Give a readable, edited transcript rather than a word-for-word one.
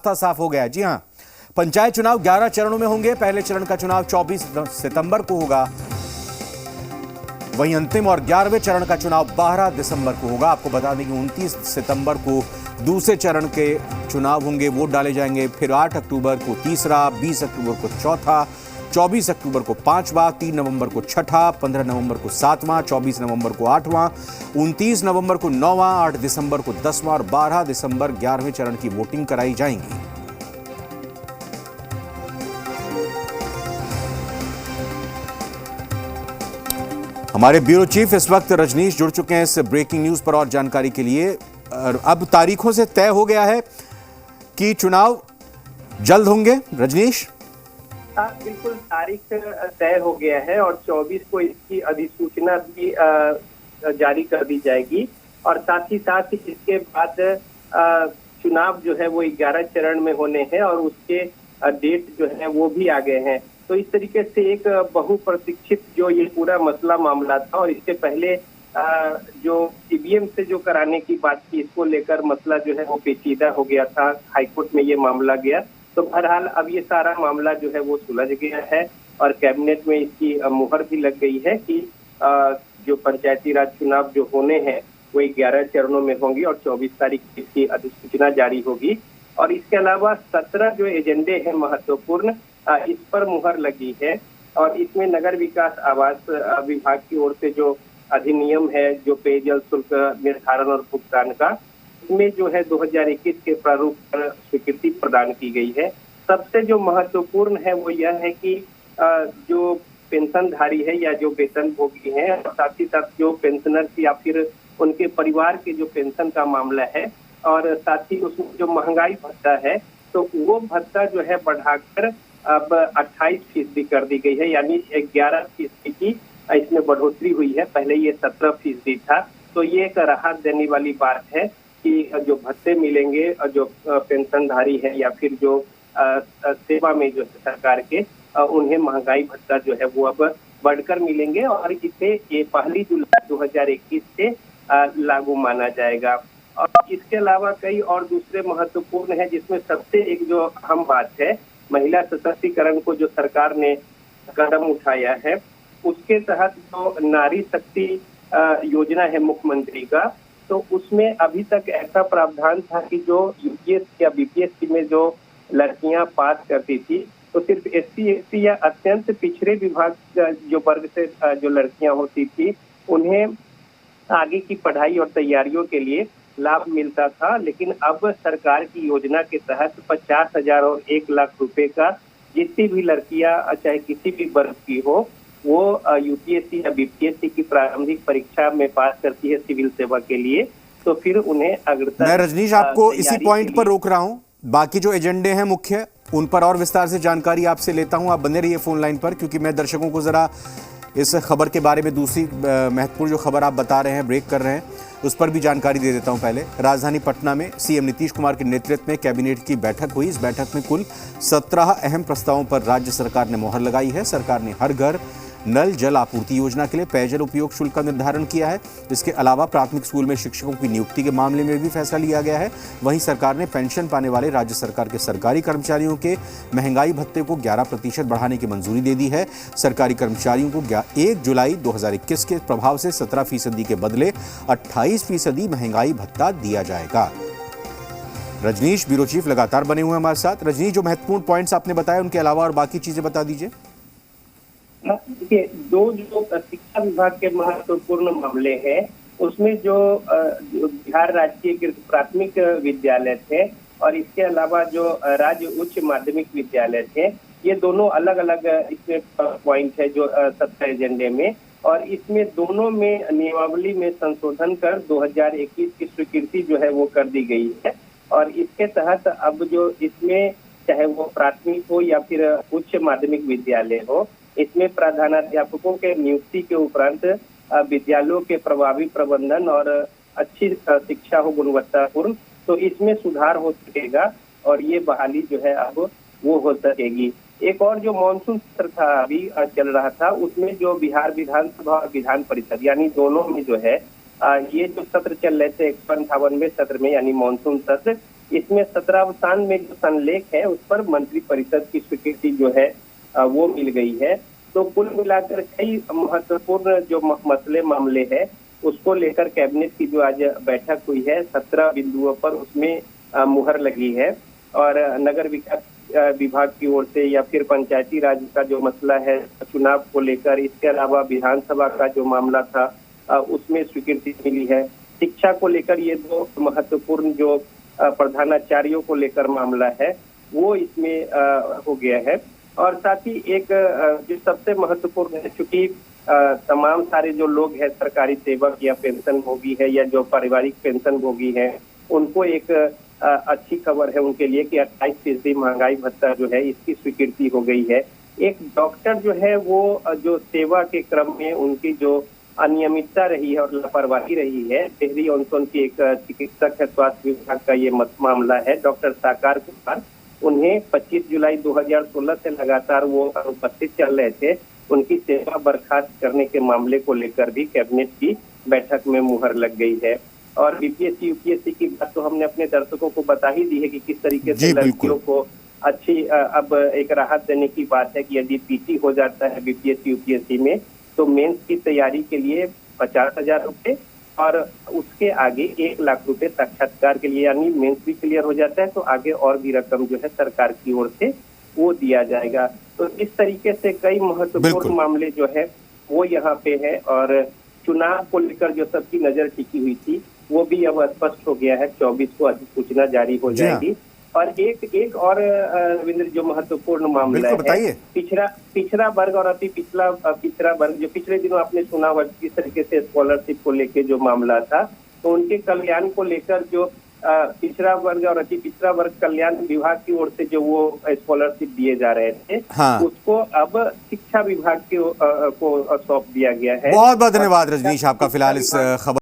रास्ता साफ हो गया है। जी हां, पंचायत चुनाव 11 चरणों में होंगे। पहले चरण का चुनाव 24 सितंबर को होगा, वहीं अंतिम और 11वें चरण का चुनाव 12 दिसंबर को होगा। आपको बता दें कि 29 सितंबर को दूसरे चरण के चुनाव होंगे, वोट डाले जाएंगे। फिर 8 अक्टूबर को तीसरा, 20 अक्टूबर को चौथा, 24 अक्टूबर को पांचवा, 3 नवंबर को छठा, 15 नवंबर को सातवां, 24 नवंबर को आठवां, 29 नवंबर को नौवां, 8 दिसंबर को 10वां और 12 दिसंबर 11वें चरण की वोटिंग कराई जाएंगी। हमारे ब्यूरो चीफ इस वक्त रजनीश जुड़ चुके हैं इस ब्रेकिंग न्यूज पर और जानकारी के लिए। अब तारीखों से तय हो गया है कि चुनाव जल्द होंगे। रजनीश, बिल्कुल तारीख तय हो गया है और 24 को इसकी अधिसूचना भी जारी कर दी जाएगी और साथ ही साथ इसके बाद चुनाव जो है वो 11 चरण में होने हैं और उसके डेट जो है वो भी आ गए हैं। तो इस तरीके से एक बहुप्रतीक्षित जो ये पूरा मसला मामला था और इससे पहले जो ईवीएम से जो कराने की बात थी, इसको लेकर मसला जो है वो पेचीदा हो गया था। हाईकोर्ट में ये मामला गया, तो बहरहाल अब ये सारा मामला जो है वो सुलझ गया है और कैबिनेट में इसकी मुहर भी लग गई है कि जो पंचायती राज चुनाव जो होने हैं वो 11 चरणों में होंगी और 24 तारीख को इसकी अधिसूचना जारी होगी। और इसके अलावा 17 जो एजेंडे हैं महत्वपूर्ण, इस पर मुहर लगी है और इसमें नगर विकास आवास विभाग की ओर से जो अधिनियम है, जो पेयजल शुल्क निर्धारण और भुगतान का, इसमें जो है 2021 के प्रारूप पर स्वीकृति प्रदान की गई है। सबसे जो महत्वपूर्ण है वो यह है कि जो पेंशनधारी है या जो वेतनभोगी हैं और साथ ही साथ जो पेंशनर्स या फिर उनके परिवार के जो पेंशन का मामला है और साथ ही उसमें जो महंगाई भत्ता है, तो वो भत्ता जो है बढ़ाकर अब 28% कर दी गई है, यानी 11% की इसमें बढ़ोतरी हुई है। पहले ये 17% था। तो ये एक राहत देने वाली बात है कि जो भत्ते मिलेंगे और जो पेंशनधारी है या फिर जो सेवा में जो सरकार के, उन्हें महंगाई भत्ता जो है वो अब बढ़कर मिलेंगे और इसे ये 1 जुलाई 2021 से लागू माना जाएगा। और इसके अलावा कई और दूसरे महत्वपूर्ण है, जिसमें सबसे एक जो अहम बात है, महिला सशक्तिकरण को जो सरकार ने कदम उठाया है, उसके तहत जो नारी शक्ति योजना है मुख्यमंत्री का, तो उसमें अभी तक ऐसा प्रावधान था कि जो यूपीएससी या बीपीएससी में जो लड़कियां पास करती थी, तो सिर्फ एससी एसटी या अत्यंत पिछड़े विभाग जो वर्ग से जो लड़कियां होती थी, उन्हें आगे की पढ़ाई और तैयारियों के लिए लाभ मिलता था। लेकिन अब सरकार की योजना के तहत 50,000 और 1 लाख रुपए का जितनी भी लड़कियां चाहे किसी भी वर्ग की हो, वो यूपीएससी या बीपीएससी की प्रारंभिक परीक्षा में पास करती है सिविल सेवा के लिए, तो फिर उन्हें अग्रता। मैं रजनीश आपको इसी पॉइंट पर रोक रहा हूँ। बाकी जो एजेंडे हैं मुख्य, उन पर और विस्तार से जानकारी आपसे लेता हूँ। आप बने रहिए फोन लाइन पर, क्योंकि मैं दर्शकों को जरा इस खबर के बारे में दूसरी महत्वपूर्ण जो खबर आप बता रहे हैं, ब्रेक कर रहे हैं, उस पर भी जानकारी दे देता हूं। पहले राजधानी पटना में सीएम नीतीश कुमार के नेतृत्व में कैबिनेट की बैठक हुई। इस बैठक में कुल 17 अहम प्रस्तावों पर राज्य सरकार ने मोहर लगाई है। सरकार ने हर घर नल जल आपूर्ति योजना के लिए पेयजल उपयोग शुल्क का निर्धारण किया है। इसके अलावा प्राथमिक स्कूल में शिक्षकों की नियुक्ति के मामले में भी फैसला लिया गया है। वहीं सरकार ने पेंशन पाने वाले राज्य सरकार के सरकारी कर्मचारियों के महंगाई भत्ते को 11% बढ़ाने की मंजूरी दे दी है। सरकारी कर्मचारियों को 1 जुलाई 2021 के प्रभाव से 17% के बदले 28% महंगाई भत्ता दिया जाएगा। रजनीश, ब्यूरो चीफ, लगातार बने हुए हमारे साथ। रजनीश, जो महत्वपूर्ण पॉइंट्स आपने बताए, उनके अलावा और बाकी चीजें बता दीजिए। देखिए, जो शिक्षा विभाग के महत्वपूर्ण मामले हैं, उसमें जो बिहार राजकीय प्राथमिक विद्यालय थे और इसके अलावा जो राज्य उच्च माध्यमिक विद्यालय थे, ये दोनों अलग अलग इसमें पॉइंट है जो 17 एजेंडे में, और इसमें दोनों में नियमावली में संशोधन कर 2021 की स्वीकृति जो है वो कर दी गई है। और इसके तहत अब जो इसमें चाहे वो प्राथमिक हो या फिर उच्च माध्यमिक विद्यालय हो, इसमें प्रधानाध्यापकों के नियुक्ति के उपरांत विद्यालयों के प्रभावी प्रबंधन और अच्छी शिक्षा हो गुणवत्तापूर्ण, तो इसमें सुधार हो सकेगा और ये बहाली जो है अब वो हो सकेगी। एक और जो मानसून सत्र था अभी चल रहा था, उसमें जो बिहार विधानसभा और विधान परिषद यानी दोनों में जो है ये जो सत्र चल रहे थे 158वें सत्र में, यानी मानसून सत्र, इसमें 17 में जो संलेख है उस पर मंत्रिपरिषद की स्वीकृति जो है वो मिल गई है। तो कुल मिलाकर कई महत्वपूर्ण जो मसले मामले हैं उसको लेकर कैबिनेट की जो आज बैठक हुई है 17 बिंदुओं पर उसमें मुहर लगी है। और नगर विकास विभाग की ओर से या फिर पंचायती राज का जो मसला है चुनाव को लेकर, इसके अलावा विधानसभा का जो मामला था उसमें स्वीकृति मिली है। शिक्षा को लेकर ये दो महत्वपूर्ण जो प्रधानाचार्यों को लेकर मामला है वो इसमें हो गया है। और साथ ही एक जो सबसे महत्वपूर्ण है, चूंकि तमाम सारे जो लोग हैं सरकारी सेवक या पेंशन भोगी है या जो पारिवारिक पेंशन भोगी है उनको एक अच्छी खबर है उनके लिए कि 28% महंगाई भत्ता जो है इसकी स्वीकृति हो गई है। एक डॉक्टर जो है वो जो सेवा के क्रम में उनकी जो अनियमितता रही है और लापरवाही रही है, टिहरी ऑनसोन की एक चिकित्सक है स्वास्थ्य विभाग का ये मामला है, डॉक्टर साकार कुमार। उन्हें 25 जुलाई 2016 से लगातार वो अनुपस्थित चल रहे थे। उनकी सेवा बर्खास्त करने के मामले को लेकर भी कैबिनेट की बैठक में मुहर लग गई है। और बीपीएससी यूपीएससी की बात तो हमने अपने दर्शकों को बता ही दी है कि किस तरीके से लड़कियों को अच्छी अब एक राहत देने की बात है कि यदि पीटी हो जाता है बीपीएससी यूपीएससी में तो मेंस की तैयारी के लिए 50,000 रुपए और उसके आगे 1 लाख रुपए साक्षात्कार के लिए, यानी मेंस भी क्लियर हो जाता है तो आगे और भी रकम जो है सरकार की ओर से वो दिया जाएगा। तो इस तरीके से कई महत्वपूर्ण मामले जो है वो यहाँ पे है। और चुनाव को लेकर जो सबकी नजर टिकी हुई थी वो भी अब स्पष्ट हो गया है। 24 को अधिसूचना जारी हो जाएगी। और एक और रविंद्र जो महत्वपूर्ण मामला है पिछड़ा वर्ग और अति पिछड़ा वर्ग, जो पिछले दिनों आपने सुना हुआ किस तरीके से स्कॉलरशिप को लेकर जो मामला था, तो उनके कल्याण को लेकर जो पिछड़ा वर्ग और अति पिछड़ा वर्ग कल्याण विभाग की ओर से जो वो स्कॉलरशिप दिए जा रहे थे उसको अब शिक्षा विभाग को सौंप दिया गया है। बहुत बहुत धन्यवाद रजनीश आपका फिलहाल इस खबर